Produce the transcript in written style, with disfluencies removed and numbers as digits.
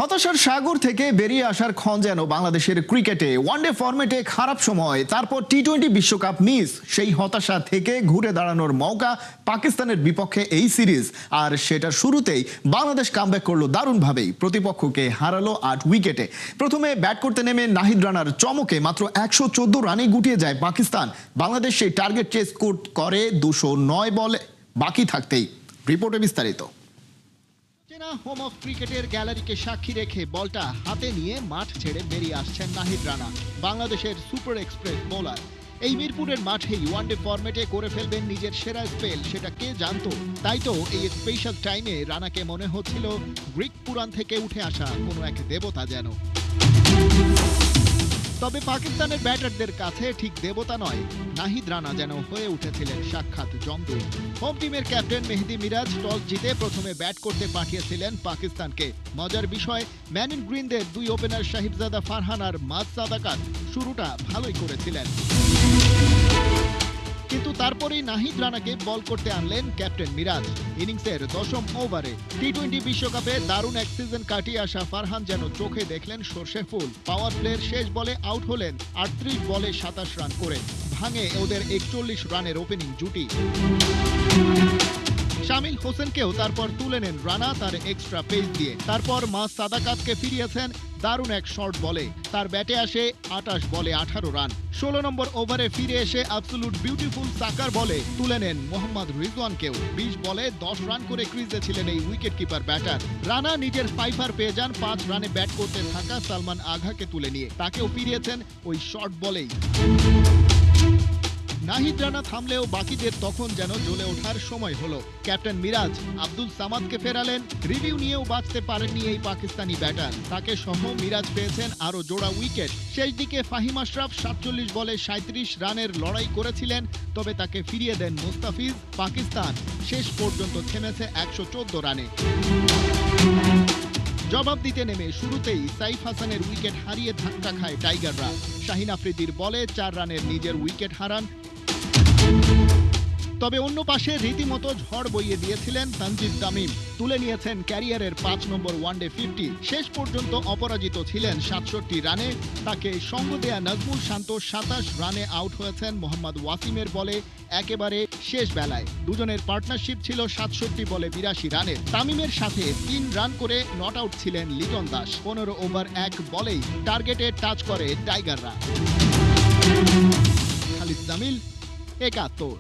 হতাশার সাগর থেকে বেরিয়ে আসার ক্ষণ যেন বাংলাদেশের ক্রিকেটে ওয়ানডে ফরম্যাটে খারাপ সময়, তারপর টি-20 বিশ্বকাপ মিস। সেই হতাশা থেকে ঘুরে দাঁড়ানোর মৌকা পাকিস্তানের বিপক্ষে এই সিরিজ, আর সেটার শুরুতেই বাংলাদেশ কামব্যাক করলো দারুণভাবেই, প্রতিপক্ষকে হারালো 8 উইকেটে। প্রথমে ব্যাট করতে নেমে নাহিদ রানার চমকে মাত্র 114 রানে গুটিয়ে যায় পাকিস্তান। বাংলাদেশ সেই টার্গেট চেস করে 209 বলে বাকি থাকতেই। রিপোর্টে বিস্তারিত। হোম অফ ক্রিকেটের গ্যালারিকে সাক্ষী রেখে বলটা হাতে নিয়ে মাঠ ছেড়ে বেরিয়ে আসছেন নাহিদ রানা, বাংলাদেশের সুপার এক্সপ্রেস বোলার। এই মিরপুরের মাঠেই ওয়ানডে ফরম্যাটে করে ফেলবেন নিজের সেরা স্পেল, সেটা কে জানতো। তাই তো এই স্পেশাল টাইমে রানাকে মনে হচ্ছিল গ্রিক পুরাণ থেকে উঠে আসা কোনো এক দেবতা যেন। তবে পাকিস্তানের ব্যাটারদের কাছে ঠিক দেবতা নয়, নাহিদ রানা যেন হয়ে উঠেছিলেন সাক্ষাৎ যমদূত। হোম টিমের ক্যাপ্টেন মেহেদী মিরাজ টস জিতে প্রথমে ব্যাট করতে পাঠিয়েছিলেন পাকিস্তানকে। মজার বিষয়, ম্যান ইন গ্রিনদের দুই ওপেনার সাহিবজাদা ফারহান আর মাজ সাদাকাত শুরুটা ভালোই করেছিলেন, কিন্তু তারপরেই নাহিদ রানাকে বল করতে আনলেন ক্যাপ্টেন মিরাজ। ইনিংসের 10ম ওভারে টি-20 বিশ্বকাপে দারুণ এক সিজন কাটিয়ে আসা ফারহান যেন চোখে দেখলেন সর্ষে ফুল। পাওয়ার প্লের শেষ বলে আউট হলেন 38 বলে 27 রান করে। ভাঙে ওদের 41 রানের ওপেনিং জুটি। শামিল হোসেনকেও তারপর তুলে নেন রানা তার এক্সট্রা পেস দিয়ে। তারপর মাজ সাদাকাতকে ফিরিয়েছেন দারুণ এক শর্ট বলে। তার ব্যাটে আসে 28 বলে 18 রান। 16 নম্বর ওভারে ফিরে এসে অ্যাবসলিউট বিউটিফুল সাকার বলে তুলে নেন মোহাম্মদ রিজওয়ানকেও। 20 বলে 10 রান করে ক্রিজে ছিলেন এই উইকেট কিপার ব্যাটার। রানা নিজের ফাইভার পেয়ে যান 5 রানে ব্যাট করতে থাকা সালমান আঘাকে তুলে নিয়ে। তাকেও ফিরিয়েছেন ওই শর্ট বলেই। নাহিদ রানা থামলেও বাকিদের তখন যেন জ্বলে ওঠার সময় হলো। ক্যাপ্টেন মিরাজ আব্দুল সামাদকে ফেরালেন। রিভিউ নিয়েও বাঁচতে পারেননি এই পাকিস্তানি ব্যাটার। তাকে সহ মিরাজ পেয়েছেন আরো জোড়া উইকেট। শেষ দিকে ফাহিম আশরাফ 47 বলে 37 রানের লড়াই করেছিলেন, তবে তাকে ফিরিয়ে দেন মুস্তাফিজ। পাকিস্তান শেষ পর্যন্ত থেমেছে 114 রানে। জবাব দিতে নেমে শুরুতেই সাইফ হাসানের উইকেট হারিয়ে ধাক্কা খায় টাইগাররা। শাহিন আফ্রিদির বলে 4 রানের নিজের উইকেট হারান। তবে অন্য পাশে রীতিমতো ঝড় বইয়ে দিয়েছিলেন তানজিদ তামিম। তুলে নিয়েছেন ক্যারিয়ারের 5 নম্বর ওয়ানডে 50। শেষ পর্যন্ত অপরাজিত ছিলেন 67 রানে। তাকে সঙ্গ দেয়া নাজমুল শান্ত 27 রানে আউট হয়েছেন মোহাম্মদ ওয়াসিমের বলে একেবারে শেষ বেলায়। দুজনের পার্টনারশিপ ছিল 67 বলে 82 রানের। তামিমের সাথে 3 রান করে নট আউট ছিলেন লিটন দাস। 15 ওভার 1 বলেই টার্গেটে টাচ করে টাইগাররা। খালিদ জামিল, 71।